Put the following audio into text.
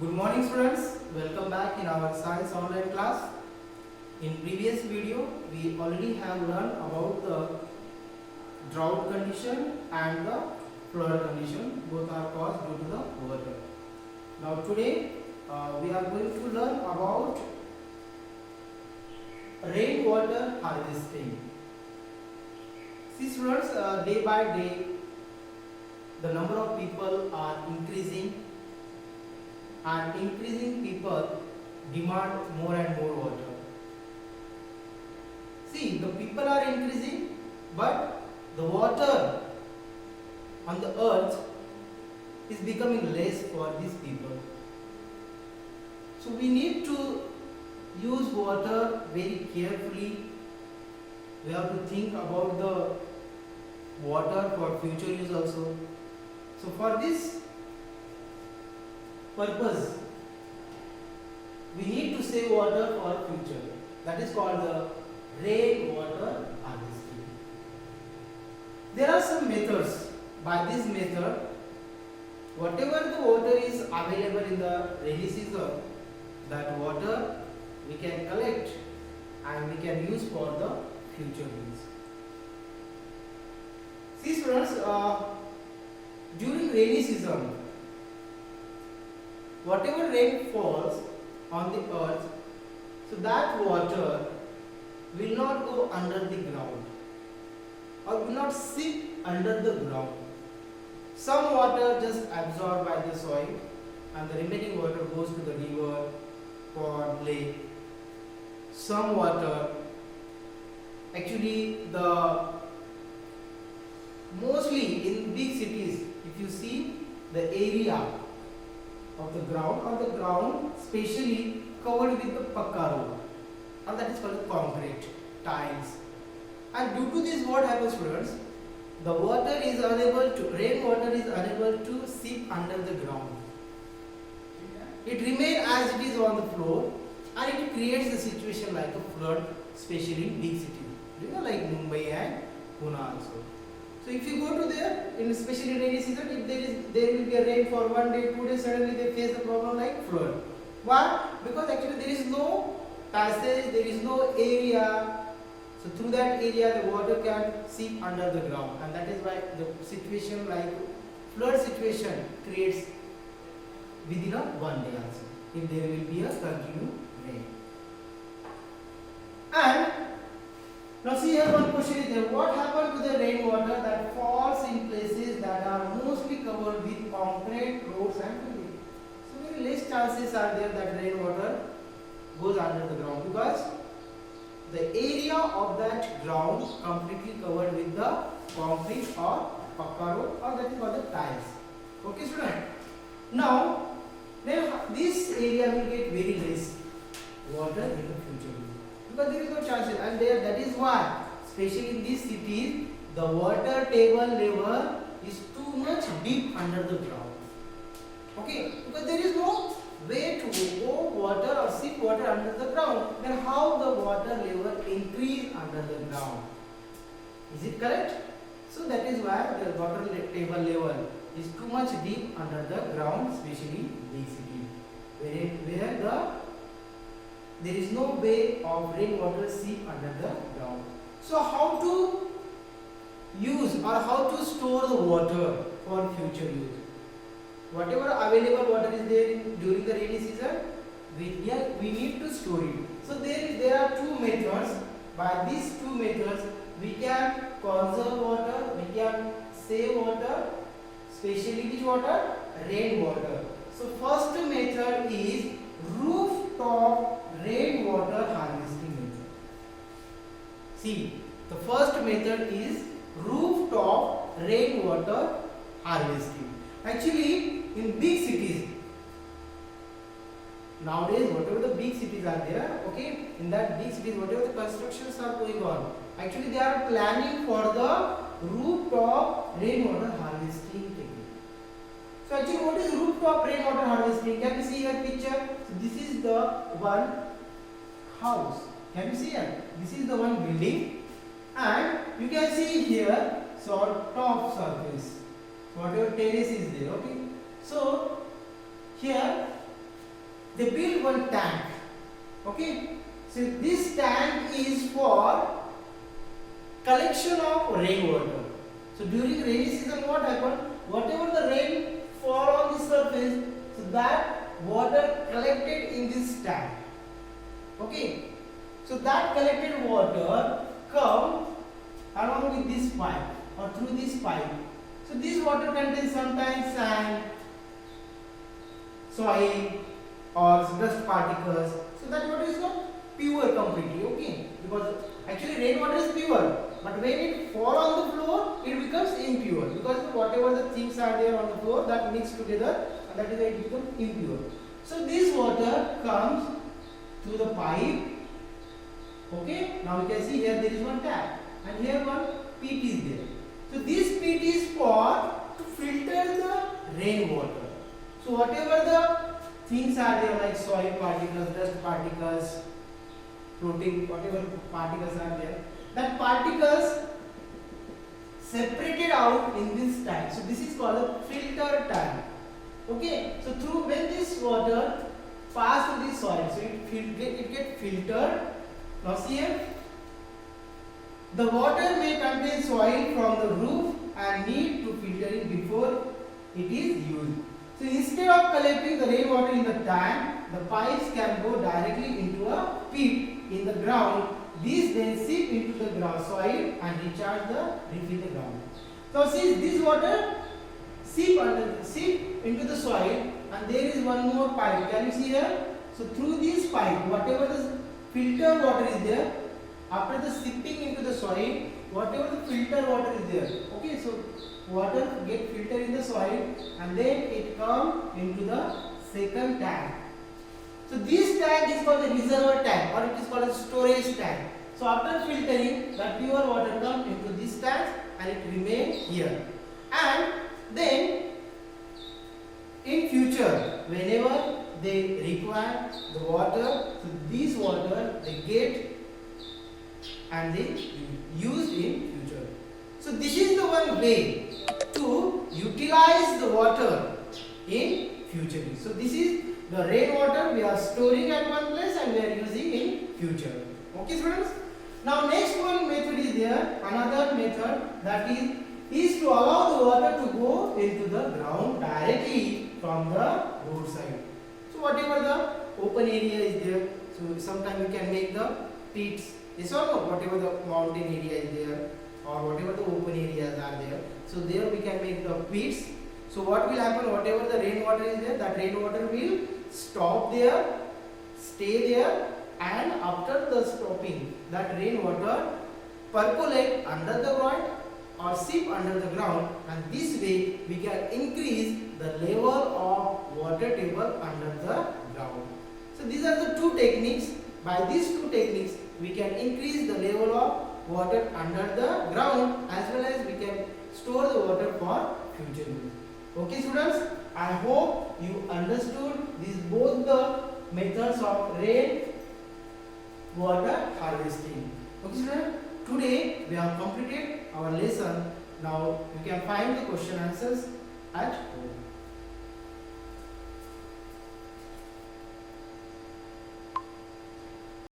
Good morning students, welcome back in our science online class. In previous video we already have learned about the drought condition and the flood condition. Both are caused due to the water. Now today we are going to learn about rainwater harvesting. See students, day by day the number of people are increasing, and increasing people demand more and more water. See, the people are increasing, but the water on the earth is becoming less for these people. So we need to use water very carefully. We have to think about the water for future use also. So for this purpose, we need to save water for future. That is called the rainwater harvesting. There are some methods. By this method, whatever the water is available in the rainy season, that water we can collect and we can use for the future use. See students, during rainy season, whatever rain falls on the earth, so that water will not go under the ground or will not sink under the ground. Some water just absorbed by the soil and the remaining water goes to the river, pond, lake. Some water, actually mostly in big cities, if you see the area of the ground specially covered with the pakka road, and that is called concrete tiles. And due to this, what happens students, the rainwater is unable to seep under the ground. It remains as it is on the floor, and it creates a situation like a flood, especially in big cities, like Mumbai and Pune also. So if you go to there, in especially rainy season, if there will be a rain for 1 day, 2 days, suddenly they face a problem like flood. Why? Because actually there is no passage, there is no area. So through that area the water can seep under the ground, and that is why the situation like flood situation creates within a 1 day also, if there will be a continued rain. And now see here one question is there. What happened to the rainwater that falls in places that are mostly covered with concrete roads and buildings? So very less chances are there that rainwater goes under the ground, because the area of that ground completely covered with the concrete or pakka road, or that is called the tiles. Okay student? Now this area will get very less water in the future, because there is no chances, and that is why especially in these cities the water table level is too much deep under the ground. Okay, because there is no way to go water or seep water under the ground. Then how the water level increase under the ground? Is it correct? So that is why the water table level is too much deep under the ground, especially big city, where there is no way of rainwater seep under the ground. So how to use or how to store the water for future use? Whatever available water is there during the rainy season, we need to store it. So there are two methods. By these two methods, we can conserve water, we can save water, especially which water? Rainwater. So first method is rooftop rainwater harvesting method. See, the first method is rooftop rainwater harvesting. Actually, in big cities, nowadays whatever the big cities are there, okay, in that big cities whatever the constructions are going on, actually they are planning for the rooftop rainwater harvesting technique. So actually what is rooftop rainwater harvesting? Can you see your picture? So this is the one house. Can you see here? This is the one building, and you can see here top surface. So whatever terrace is there, okay. So here they build one tank. Okay, so this tank is for collection of rainwater. So during rainy season, what happens? Whatever the rain fall on the surface, so that water collected in this tank. Okay, so that collected water come along with this pipe or through this pipe. So this water contains sometimes sand, soil or dust particles. So that water is not pure completely. Okay, because actually rainwater is pure, but when it fall on the floor, it becomes impure because whatever the things are there on the floor that mix together, and that is why it becomes impure. So this water comes through the pipe. Okay, now you can see here there is one tap and here one pit is there. So this pit is for to filter the rainwater. So whatever the things are there like soil particles, dust particles, floating, whatever particles are there, that particles separated out in this tank. So this is called a filter tank. Okay, so through when this water pass through the soil, so it get filtered. Now see here, the water may contain soil from the roof and need to filter it before it is used. So instead of collecting the rainwater in the tank, the pipes can go directly into a pit in the ground. These then seep into the ground soil and refill the ground. So see this water seep into the soil, and there is one more pipe. Can you see here? So through this pipe, whatever the filter water is there, after the seeping into the soil, whatever the filter water is there. Okay, so water get filtered in the soil and then it come into the second tank. So this tank is called the reservoir tank or it is called a storage tank. So after filtering, the pure water comes into this tank and it remains here. And then in future, whenever they require the water, so this water they get and they used in future. So this is the one way to utilize the water in future. So this is the rainwater we are storing at one place and we are using in future. Okay students? Now next one method is there, another method that is to allow the water to go into the ground directly from the roadside. So whatever the open area is there, so sometimes you can make the pits, yes or no, whatever the mountain area is there or whatever the open areas are there. So there we can make the pits. So what will happen, whatever the rainwater is there, that rainwater will stop there, stay there, and after the stopping, that rainwater percolate under the ground or seep under the ground, and this way we can increase the level of water table under the ground. So these are the two techniques. By these two techniques we can increase the level of water under the ground as well as we can store the water for future use. Okay students, I hope you understood these both the methods of rain water harvesting. Okay students, today we have completed our lesson. Now you can find the question answers at home.